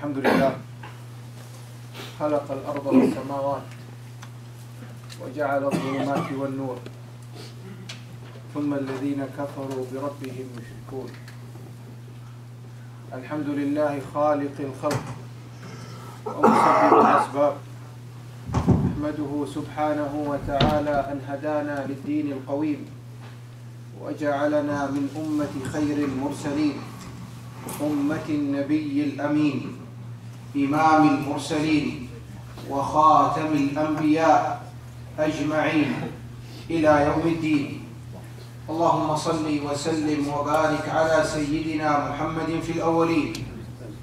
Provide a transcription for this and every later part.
الحمد لله خلق الأرض والسماوات وجعل الظلمات والنور ثم الذين كفروا بربهم يشركون. الحمد لله خالق الخلق ومسبب الأسباب، أحمده سبحانه وتعالى أن هدانا للدين القويم وجعلنا من أمة خير المرسلين، أمة النبي الأمين، إمام المرسلين وخاتم الأنبياء أجمعين إلى يوم الدين. اللهم صل وسلم وبارك على سيدنا محمد في الأولين،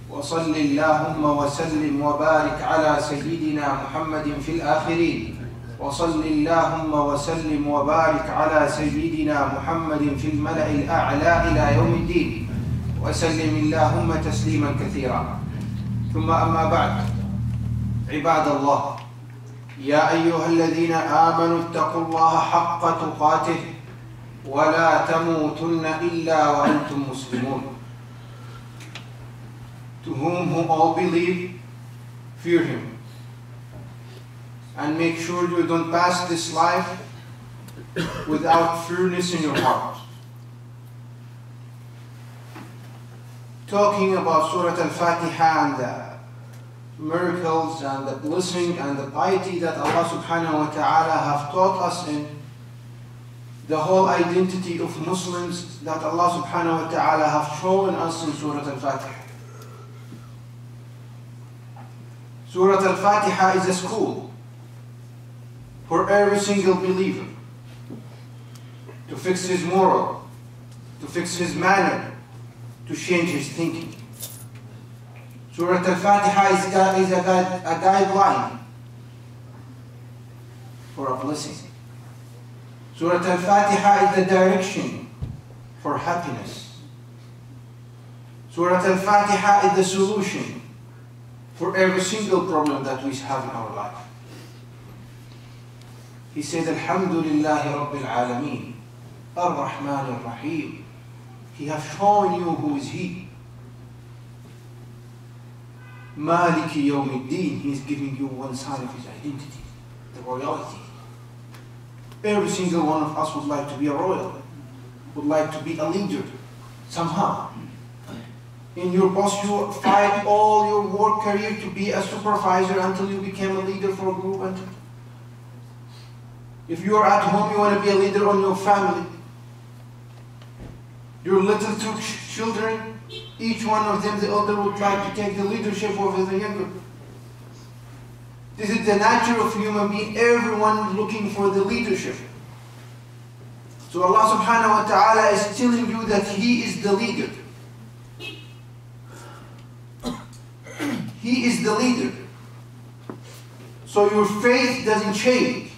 وصل اللهم وسلم وبارك على سيدنا محمد في الآخرين، وصل اللهم وسلم وبارك على سيدنا محمد في الملأ الأعلى إلى يوم الدين، وسلم اللهم تسليما كثيرا. ثم أما بعد، عباد الله، يا أيها الذين آمنوا اتقوا الله حق تقاته ولا تموتن إلا وأنتم مسلمون. To who all believe, fear him, and make sure you don't pass this life without fearness in your heart. Talking about Surah Al-Fatiha and the miracles and the blessing and the piety that Allah subhanahu wa ta'ala have taught us in, the whole identity of Muslims that Allah subhanahu wa ta'ala have shown us in Surah Al-Fatiha. Surah Al-Fatiha is a school for every single believer to fix his moral, to fix his manner, to change his thinking. Surah Al-Fatiha is a guideline for a blessing. Surah Al-Fatiha is the direction for happiness. Surah Al-Fatiha is the solution for every single problem that we have in our life. He said, Alhamdulillahi Rabbil Alameen, Ar-Rahman Ar-Rahim. He has shown you who is He. Maliki Yawmiddin. He is giving you one sign of His identity, the royalty. Every single one of us would like to be a royal, would like to be a leader somehow. In your post, you fight all your work career to be a supervisor until you became a leader for a group. And if you are at home, you want to be a leader on your family. Your little two children, each one of them, the elder would like to take the leadership over the younger. This is the nature of human being, everyone looking for the leadership. So Allah subhanahu wa ta'ala is telling you that He is the leader. He is the leader. So your faith doesn't change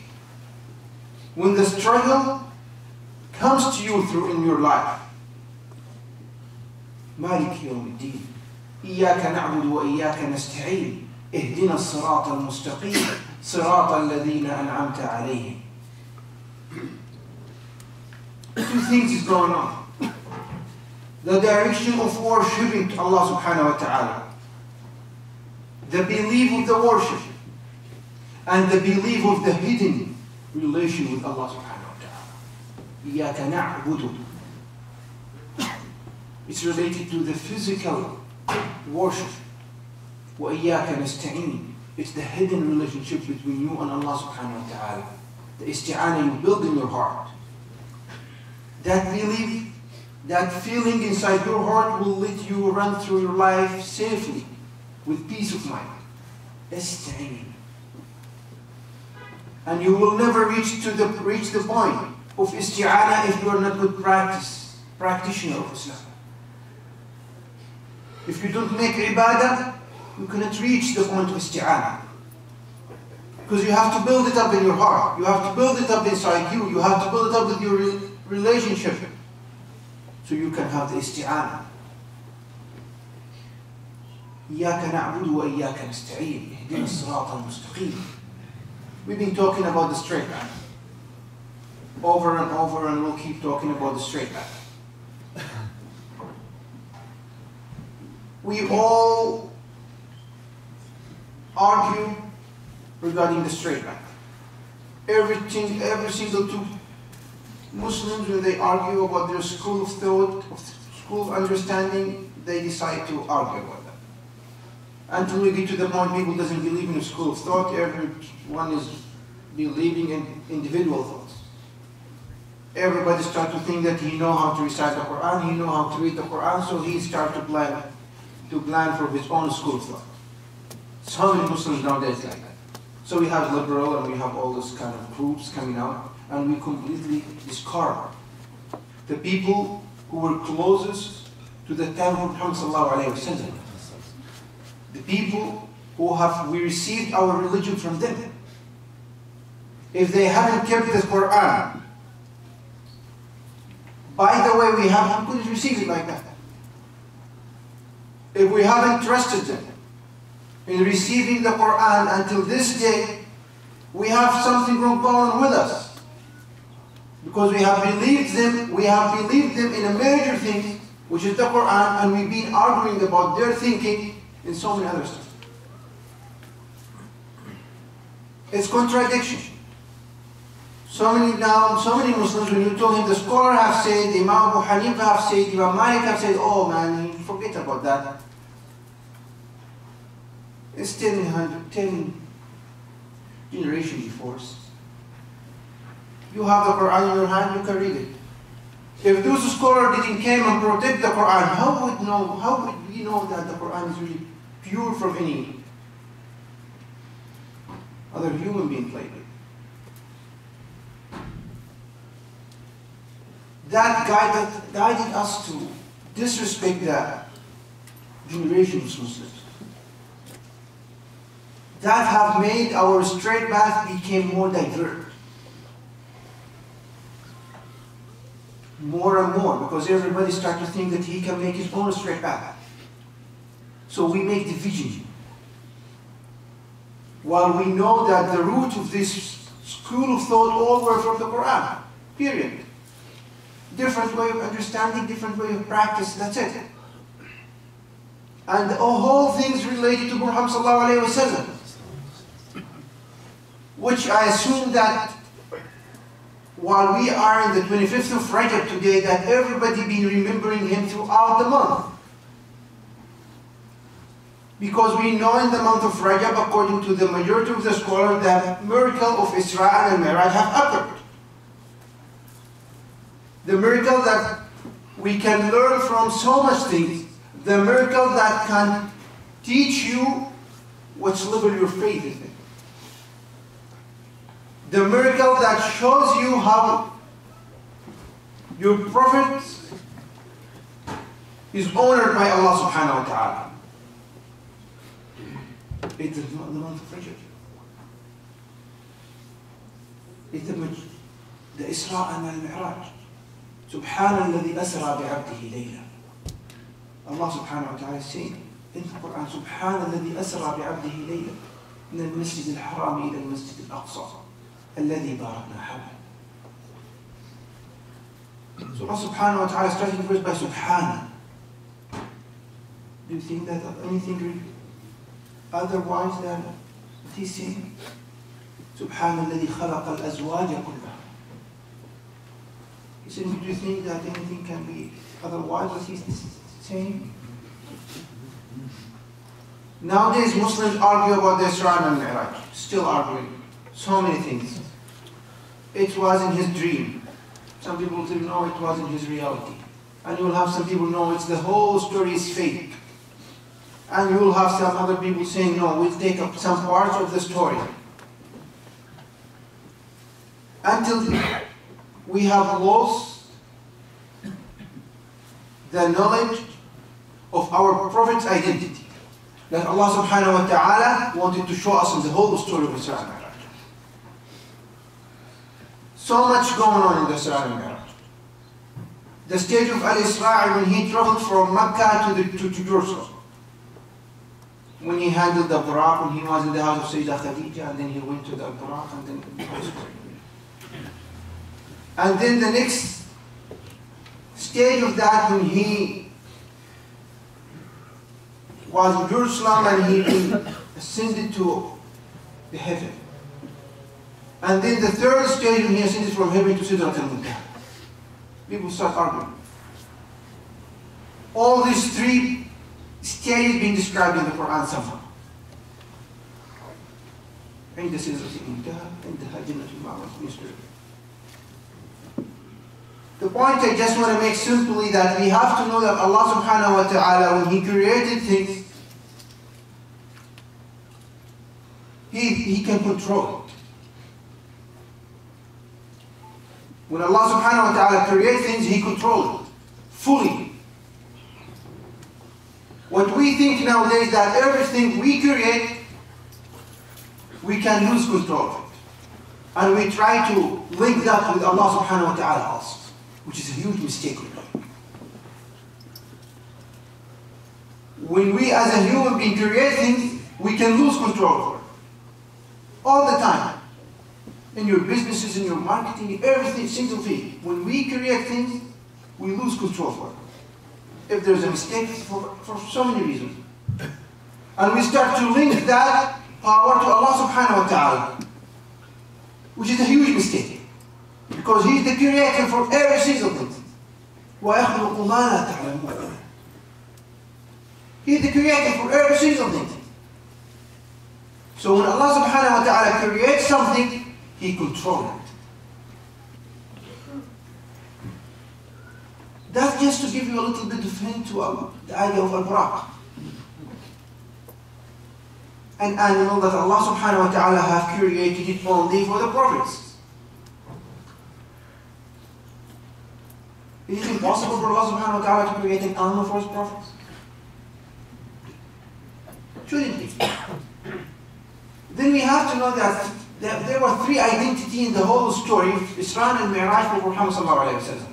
when the struggle comes to you through in your life. مالك يوم الدين إياك نعبد وإياك نستعين اهدنا الصراط المستقيم صراط الذين أنعمت عليهم. Two things is going on. The direction of worshiping to Allah subhanahu wa ta'ala, the belief of the worship, and the belief of the hidden relation with Allah subhanahu wa ta'ala. إياك نعبد. It's related to the physical worship. وَإِيَّاكَ نَسْتَعِينَ. It's the hidden relationship between you and Allah subhanahu wa ta'ala. The isti'ana you build in your heart. That belief, that feeling inside your heart will let you run through your life safely, with peace of mind. Ista'in. And you will never reach the point of isti'ana if you are not good practitioner of Islam. If you don't make ibadah, you cannot reach the point of isti'ana. Because you have to build it up in your heart. You have to build it up inside you. You have to build it up with your relationship. So you can have the isti'ana. إياك نعبد وإياك نستعين اهدنا الصراط المستقيم. We've been talking about the straight path over and over, and we'll keep talking about the straight path. We all argue regarding the straight path. Every single two Muslims, when they argue about their school of thought, school of understanding, they decide to argue about that. Until we get to the point people doesn't believe in a school of thought, everyone is believing in individual thoughts. Everybody starts to think that he knows how to recite the Quran, he knows how to read the Quran, so he starts to plan for his own school of thought. So many Muslims nowadays like that. So we have liberal and we have all those kind of groups coming out, and we completely discard the people who were closest to the time of Muhammad sallallahu alaihi wasallam. The people who we received our religion from them. If they haven't kept the Quran, by the way, we couldn't receive it like that. If we haven't trusted them in receiving the Quran until this day, we have something wrong going on with us. Because we have believed them in a major thing, which is the Quran, and we've been arguing about their thinking in so many other stuff. It's contradiction. So many Muslims, when you told him the scholar have said, Imam Abu Hanifa have said, Imam Malik have said, oh man, forget about that. It's 10 generations before us. You have the Quran in your hand, you can read it. If those scholars didn't came and protect the Quran, how would we know that the Quran is really pure from any other human being played with? That guided us to disrespect the generations of Muslims. That have made our straight path became more diverse. More and more, because everybody starts to think that he can make his own straight path. So we make division. While we know that the root of this school of thought all were from the Quran. Period. Different way of understanding, different way of practice, that's it. And whole things related to Muhammad sallallahu alaihi wasallam, which I assume that while we are in the 25th of Rajab today, that everybody been remembering him throughout the month. Because we know in the month of Rajab, according to the majority of the scholars, that miracle of Isra and Mi'raj have occurred. The miracle that we can learn from so much things. The miracle that can teach you what's level your faith is in. The miracle that shows you how your prophet is honored by Allah subhanahu wa ta'ala. It is not the month of Rajab. It's the Isra and al-Mi'raj. Subhana alladhi asra bi'abdihi layla. Allah subhanahu wa ta'ala is saying in the Quran, Subhana alladhi asra bi'abdihi layla min al-masjid al-haram ila al-masjid al-aqsa alladhi barakna hawla. So Allah subhanahu wa ta'ala is starting the verse by Subhana. Do you think that anything otherwise than what he's saying? Subhana alladhi khalaqa al-azwaja kullaha. He said, do you think that anything can be otherwise what he's saying? Nowadays Muslims argue about the Isra and Mi'raj. Still arguing. So many things. It was in his dream. Some people will say, no, it wasn't his reality. And you will have some people, no, it's the whole story is fake. And you will have some other people saying, no, we'll take up some parts of the story. Until we have lost the knowledge of our Prophet's identity that Allah subhanahu wa ta'ala wanted to show us in the whole story of Isra and Mi'raj. So much going on in the Isra and Mi'raj. The stage of Al-Isra when he traveled from Mecca to Jerusalem. When he handled the Buraq, when he was in the house of Sayyidah Khadija, and then he went to the Buraq, and then and then the next stage of that, when he was in Jerusalem and he been ascended to the heaven. And then the third stage when he ascended from heaven to Sidratul Muntaha. People start arguing. All these three stages being described in the Quran somehow. عند سدرة المنتهى عندها جنة المأوى. The point I just want to make simply that we have to know that Allah subhanahu wa ta'ala, when He created things, He can control it. When Allah subhanahu wa ta'ala creates things, He controls it fully. What we think nowadays that everything we create, we can lose control of it. And we try to link that with Allah subhanahu wa ta'ala also, which is a huge mistake. When we as a human being create things, we can lose control of it. All the time. In your businesses, in your marketing, everything, single thing. When we create things, we lose control of it. If there's a mistake, for so many reasons. And we start to link that power to Allah subhanahu wa ta'ala, which is a huge mistake. Because He is the creator for every single thing. وَيَخْلُقُ مَا لَا تَعْلَمُونَ. He is the creator for every single thing. So when Allah subhanahu wa ta'ala creates something, He controls it. That's just to give you a little bit of hint to the idea of al-buraq. An animal that Allah subhanahu wa ta'ala have created it only for the prophets. Is it impossible for Allah subhanahu wa ta'ala to create an animal for His prophets? Shouldn't it? Then we have to know that there were three identities in the whole story of Isra and Mi'raj for Muhammad sallallahu alayhi wa sallam.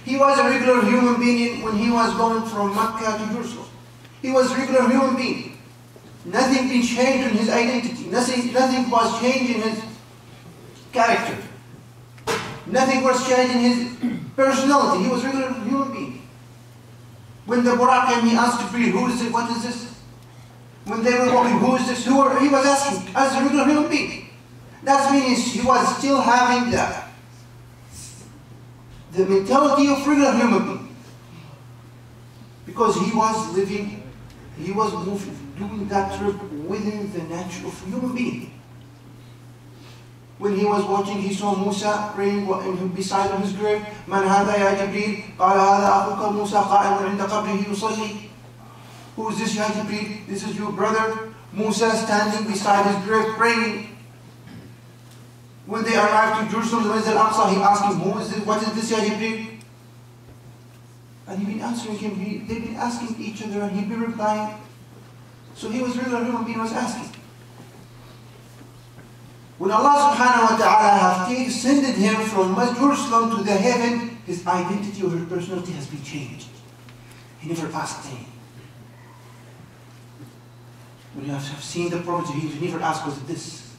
He was a regular human being when he was going from Mecca to Jerusalem. He was a regular human being. Nothing been changed in his identity. Nothing was changed in his character. Nothing was changed in his personality. He was a regular human being. When the Buraq came, he asked Jibreel, who is it? What is this? When they were walking, who is this? He was asking, as a regular human being. That means he was still having the mentality of regular human being. Because he was living, he was doing that trip within the nature of human being. When he was watching, he saw Musa praying beside his grave. Man hada ya Jibreel? قال هذا أخوك موسى قائم عند قبره يصلي. Who is this ya Jibreel? This is your brother Musa standing beside his grave praying. When they arrived to Jerusalem, the Masjid al-Aqsa, he asked him, who is this? What is this ya Jibreel? And he'd been answering him. They'd been asking each other and he'd been replying. So he was regular human being, was asking. When Allah subhanahu wa ta'ala have sended him from Jerusalem to the heaven, his identity or his personality has been changed. He never asked him. When you have seen the Prophet, he never asked, was it this?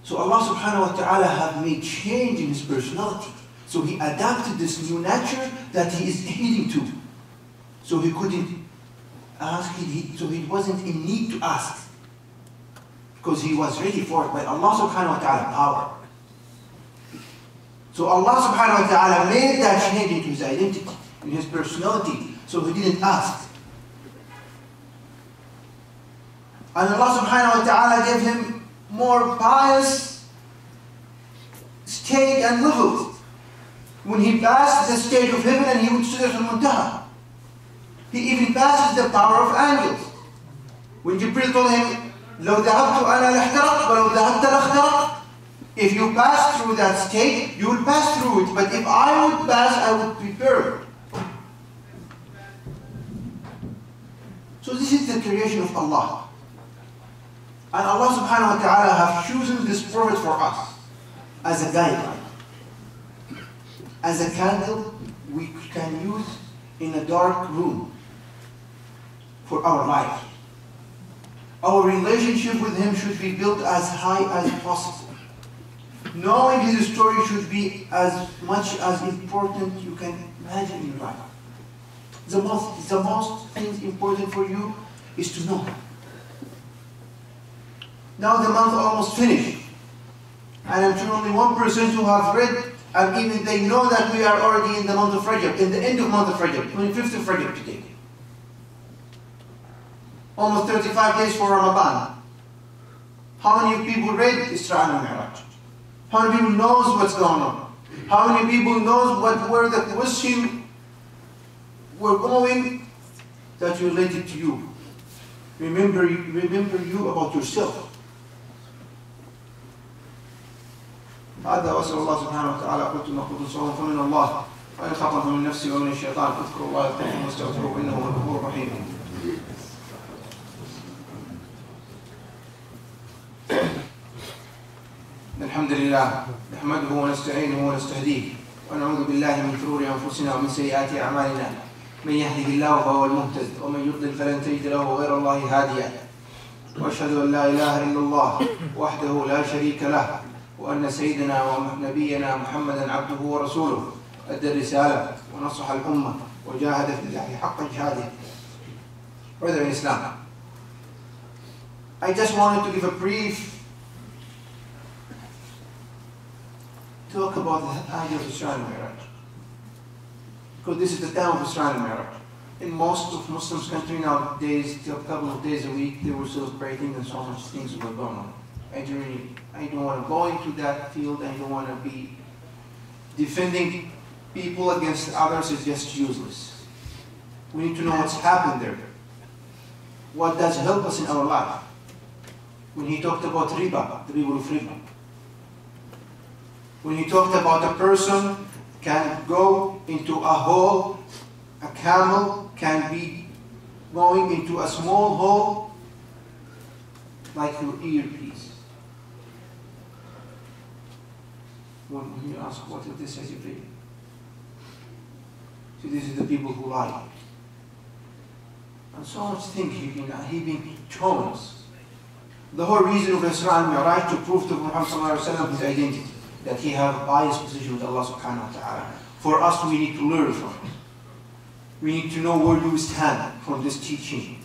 So Allah subhanahu wa ta'ala have made change in his personality. So he adapted this new nature that he is heading to. So he couldn't ask, so he wasn't in need to ask. Because he was ready for it by Allah subhanahu wa ta'ala power. So Allah subhanahu wa ta'ala made that change into his identity, in his personality, so he didn't ask. And Allah subhanahu wa ta'ala gave him more pious stage and levels. When he passed the stage of heaven and he went to Sidratul Muntaha, he even passes the power of angels. When Jibreel told him, لو ذهبت أنا لاحترق ولو ذهبت لاخترق. If you pass through that state, you will pass through it. But if I would pass, I would be burned. So this is the creation of Allah. And Allah subhanahu wa ta'ala have chosen this prophet for us as a guideline. As a candle we can use in a dark room for our life. Our relationship with him should be built as high as possible. Knowing his story should be as much as important you can imagine in your life. The most thing important for you is to know him. Now the month almost finished. And I'm sure only 1% who have read, and even they know that we are already in the month of Rajab, in the end of month of Rajab, 25th of Rajab today. Almost 35 days for Ramadan. How many people read Isra and Mi'raj? How many people knows what's going on? How many people knows where the question were going that related to you? Remember you about yourself. هذا وأسأل الله سبحانه وتعالى قلت ما قلت صوم فمن الله وإن خطأ من نفسي ومن الشيطان اذكروا الله يذكركم واستغفروه إنه هو الغفور الرحيم. الحمد لله نحمده ونستعينه ونستهديه ونعوذ بالله من شرور أنفسنا ومن سيئات أعمالنا من يهده الله فهو المهتد ومن يضلل فلن تجد له غير الله هاديا وأشهد أن لا إله إلا الله وحده لا شريك له وأن سيدنا ونبينا محمدا عبده ورسوله أدى الرسالة ونصح الأمة وجاهد في الله حق جهاده. Brother in Islam, I just wanted to give a brief talk about the idea of Isra and Mi'raj, because this is the time of Isra and Mi'raj. In most of Muslims countries nowadays, a couple of days a week, they were celebrating and so much things were going on. I don't want to go into that field. I don't want to be defending people against others. It's just useless. We need to know what's happened there. What does help us in our life? When he talked about riba, the people of riba. When he talked about a person can go into a hole, a camel can be going into a small hole like your earpiece. When you ask what is this, as you read. See, this is the people who lie. And so much things he been shown us. The whole reason of Isra and Mi'raj to prove to Muhammad sallallahu alaihi wasallam his identity, that he have a biased position with Allah subhanahu wa ta'ala. For us, we need to learn from it. We need to know where do we stand from this teaching.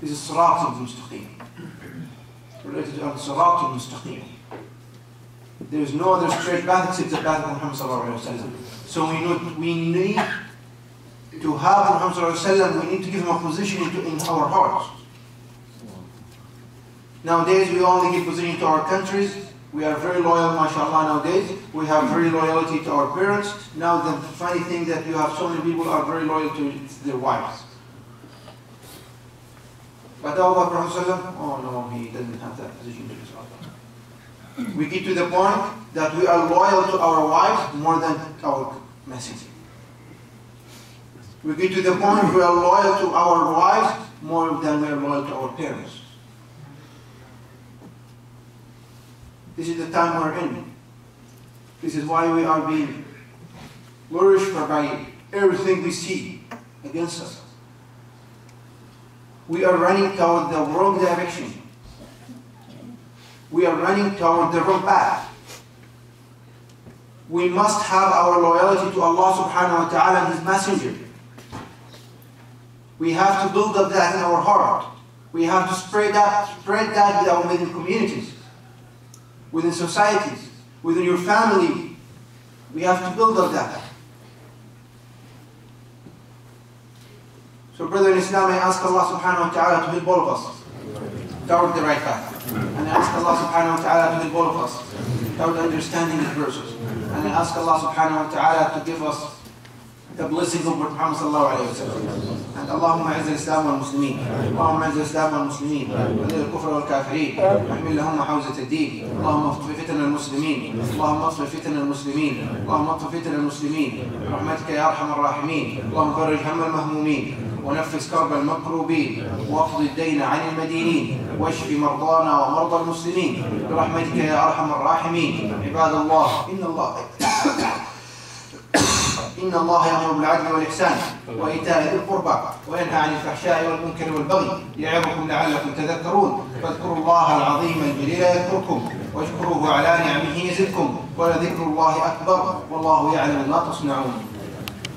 This is Sirat al-Mustaqim. Related to Sirat al-Mustaqim. There is no other straight path except the path of Muhammad sallallahu alaihi wasallam. So we need to have Muhammad sallallahu alaihi wasallam. We need to give him a position in our hearts. Nowadays, we only give position to our countries. We are very loyal, mashallah, nowadays. We have very loyalty to our parents. Now, the funny thing that you have so many people are very loyal to their wives. But Abu Bakr, oh no, he doesn't have that position to his wife. We get to the point that we are loyal to our wives more than our messenger. We get to the point we are loyal to our wives more than we are loyal to our parents. This is the time we're in. This is why we are being flourished by everything we see against us. We are running toward the wrong direction. We are running toward the wrong path. We must have our loyalty to Allah subhanahu wa ta'ala and His Messenger. We have to build up that in our heart. We have to spread that within communities, within societies, within your family. We have to build up that. So, brother in Islam, I ask Allah subhanahu wa ta'ala to help all of us toward the right path. And I ask Allah subhanahu wa ta'ala to help all of us toward understanding the verses. And I ask Allah subhanahu wa ta'ala to give us the blessing of Muhammad sallallahu alayhi wa sallam. And Allahumma a'izz al-Islam wal-Muslimin. Allahumma a'izz al-Islam wal-Muslimin. وذل الكفر والكافرين. واحمل لهم حوزة الدين. اللهم اطفئ فتن المسلمين. اللهم اطفئ فتن المسلمين. اللهم اطفئ فتن المسلمين. برحمتك يا أرحم الراحمين. اللهم فرج هم المهمومين. ونفس كرب المكروبين. واقض الدين عن المدينين. واشف مرضانا ومرضى المسلمين. برحمتك يا أرحم الراحمين. عباد الله إن الله يأمر بالعدل والإحسان وإيتاء ذي القربى وينهى عن الفحشاء والمنكر والبغي يعظكم لعلكم تذكرون فاذكروا الله العظيم الجليل يذكركم واشكروه على نعمه يزدكم ولذكر الله أكبر والله يعلم ما تصنعون